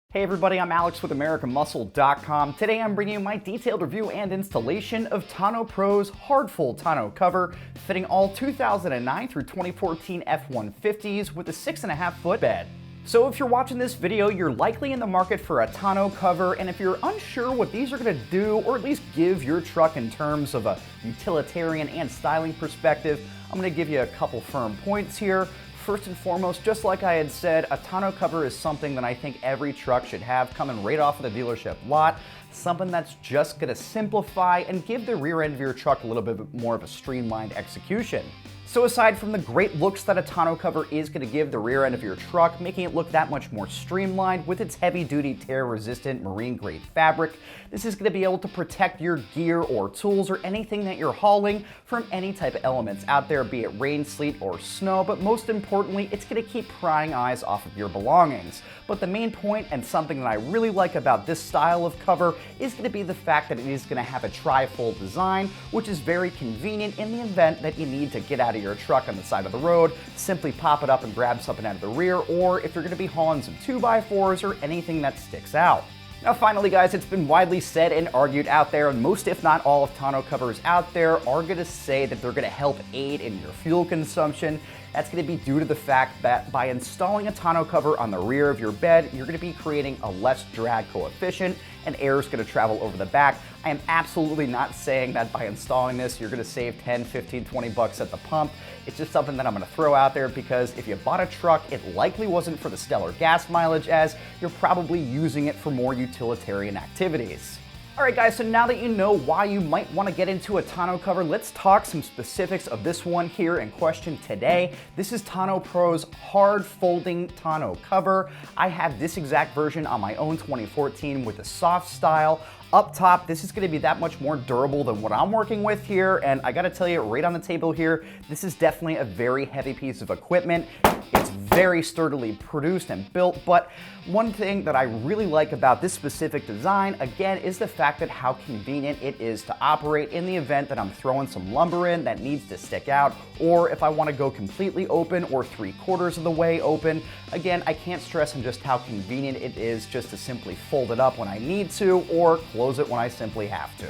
Hey everybody, I'm Alex with AmericanMuscle.com. Today I'm bringing you my detailed review and installation of Tonno Pro's hard-fold tonneau cover, fitting all 2009 through 2014 F150s with a 6.5-foot bed. So if you're watching this video, you're likely in the market for a tonneau cover, and if you're unsure what these are going to do, or at least give your truck in terms of a utilitarian and styling perspective, I'm going to give you a couple firm points here. First and foremost, just like I had said, a tonneau cover is something that I think every truck should have coming right off of the dealership lot. Something that's just going to simplify and give the rear end of your truck a little bit more of a streamlined execution. So aside from the great looks that a tonneau cover is going to give the rear end of your truck, making it look that much more streamlined with its heavy-duty tear-resistant marine-grade fabric, this is going to be able to protect your gear or tools or anything that you're hauling from any type of elements out there, be it rain, sleet, or snow, but most importantly, it's going to keep prying eyes off of your belongings. But the main point, and something that I really like about this style of cover, is going to be the fact that it is going to have a tri-fold design, which is very convenient in the event that you need to get out of your truck on the side of the road, simply pop it up and grab something out of the rear, or if you're going to be hauling some 2x4s or anything that sticks out. Now finally guys, it's been widely said and argued out there, and most if not all of tonneau covers out there are going to say that they're going to help aid in your fuel consumption. That's going to be due to the fact that by installing a tonneau cover on the rear of your bed, you're going to be creating a less drag coefficient and air is going to travel over the back. I am absolutely not saying that by installing this, you're going to save 10, 15, 20 bucks at the pump. It's just something that I'm going to throw out there because if you bought a truck, it likely wasn't for the stellar gas mileage, as you're probably using it for more utilitarian activities. Alright guys, so now that you know why you might want to get into a tonneau cover, let's talk some specifics of this one here in question today. This is Tonno Pro's hard folding tonneau cover. I have this exact version on my own 2014 with the soft style. Up top, this is going to be that much more durable than what I'm working with here, and I gotta tell you right on the table here, this is definitely a very heavy piece of equipment. It's very sturdily produced and built, but one thing that I really like about this specific design, again, is the fact that how convenient it is to operate in the event that I'm throwing some lumber in that needs to stick out, or if I want to go completely open or 3/4 of the way open. Again, I can't stress on just how convenient it is just to simply fold it up when I need to, or close it when I simply have to.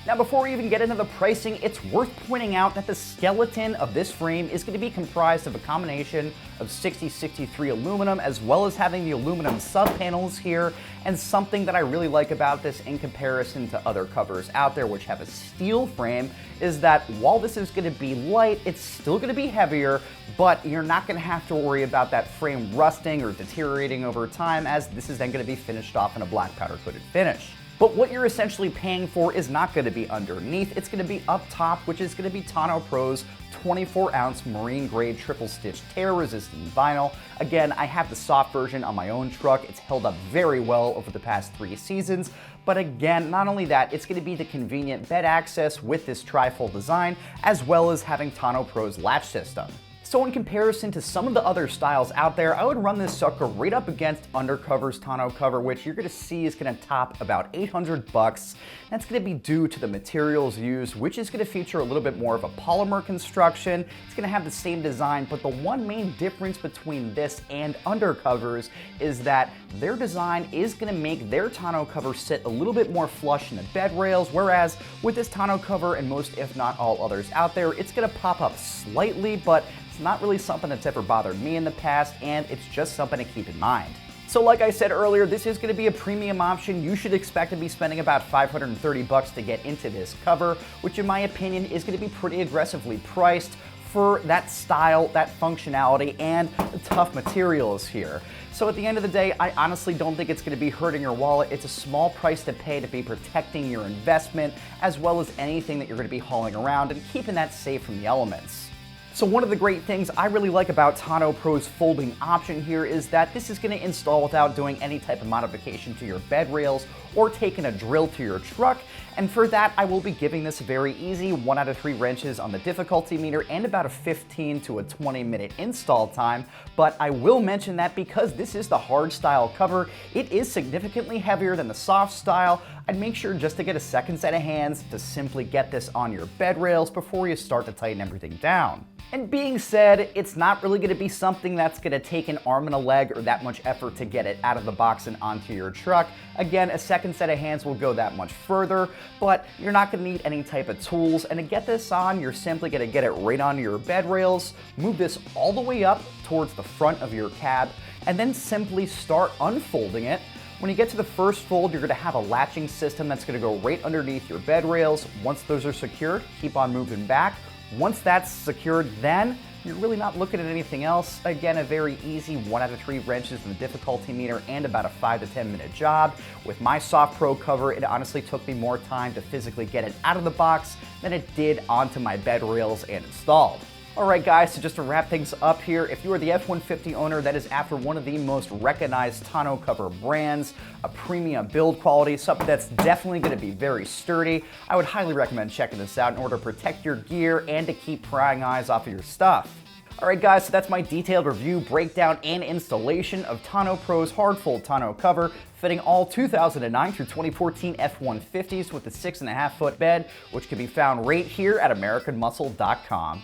Now before we even get into the pricing, it's worth pointing out that the skeleton of this frame is going to be comprised of a combination of 6063 aluminum, as well as having the aluminum sub-panels here, and something that I really like about this in comparison to other covers out there which have a steel frame is that while this is going to be light, it's still going to be heavier, but you're not going to have to worry about that frame rusting or deteriorating over time, as this is then going to be finished off in a black powder coated finish. But what you're essentially paying for is not going to be underneath, it's going to be up top, which is going to be Tonno Pro's 24-ounce marine-grade triple-stitch tear-resistant vinyl. Again, I have the soft version on my own truck. It's held up very well over the past 3 seasons. But again, not only that, it's going to be the convenient bed access with this tri-fold design, as well as having Tonno Pro's latch system. So in comparison to some of the other styles out there, I would run this sucker right up against Undercover's tonneau cover, which you're going to see is going to top about 800 bucks. That's going to be due to the materials used, which is going to feature a little bit more of a polymer construction. It's going to have the same design, but the one main difference between this and Undercover's is that their design is going to make their tonneau cover sit a little bit more flush in the bed rails, whereas with this tonneau cover and most if not all others out there, it's going to pop up slightly, but it's not really something that's ever bothered me in the past, and it's just something to keep in mind. So like I said earlier, this is going to be a premium option. You should expect to be spending about 530 bucks to get into this cover, which in my opinion is going to be pretty aggressively priced for that style, that functionality, and the tough materials here. So at the end of the day, I honestly don't think it's going to be hurting your wallet. It's a small price to pay to be protecting your investment, as well as anything that you're going to be hauling around and keeping that safe from the elements. So one of the great things I really like about Tonno Pro's folding option here is that this is going to install without doing any type of modification to your bed rails or taking a drill to your truck. And for that, I will be giving this a very easy 1 out of 3 wrenches on the difficulty meter and about a 15 to a 20-minute install time. But I will mention that because this is the hard style cover, it is significantly heavier than the soft style. I'd make sure just to get a second set of hands to simply get this on your bed rails before you start to tighten everything down. And being said, it's not really going to be something that's going to take an arm and a leg or that much effort to get it out of the box and onto your truck. Again, a second set of hands will go that much further, but you're not going to need any type of tools. And to get this on, you're simply going to get it right onto your bed rails, move this all the way up towards the front of your cab, and then simply start unfolding it. When you get to the first fold, you're going to have a latching system that's going to go right underneath your bed rails. Once those are secured, keep on moving back. Once that's secured, then you're really not looking at anything else. Again, a very easy 1 out of 3 wrenches in the difficulty meter and about a 5 to 10 minute job. With my Soft Pro cover, it honestly took me more time to physically get it out of the box than it did onto my bed rails and installed. Alright guys, so just to wrap things up here, if you are the F-150 owner that is after one of the most recognized tonneau cover brands, a premium build quality, something that's definitely going to be very sturdy, I would highly recommend checking this out in order to protect your gear and to keep prying eyes off of your stuff. Alright guys, so that's my detailed review, breakdown, and installation of Tonneau Pro's hard-fold tonneau cover, fitting all 2009 through 2014 F-150s with a 6.5-foot bed, which can be found right here at AmericanMuscle.com.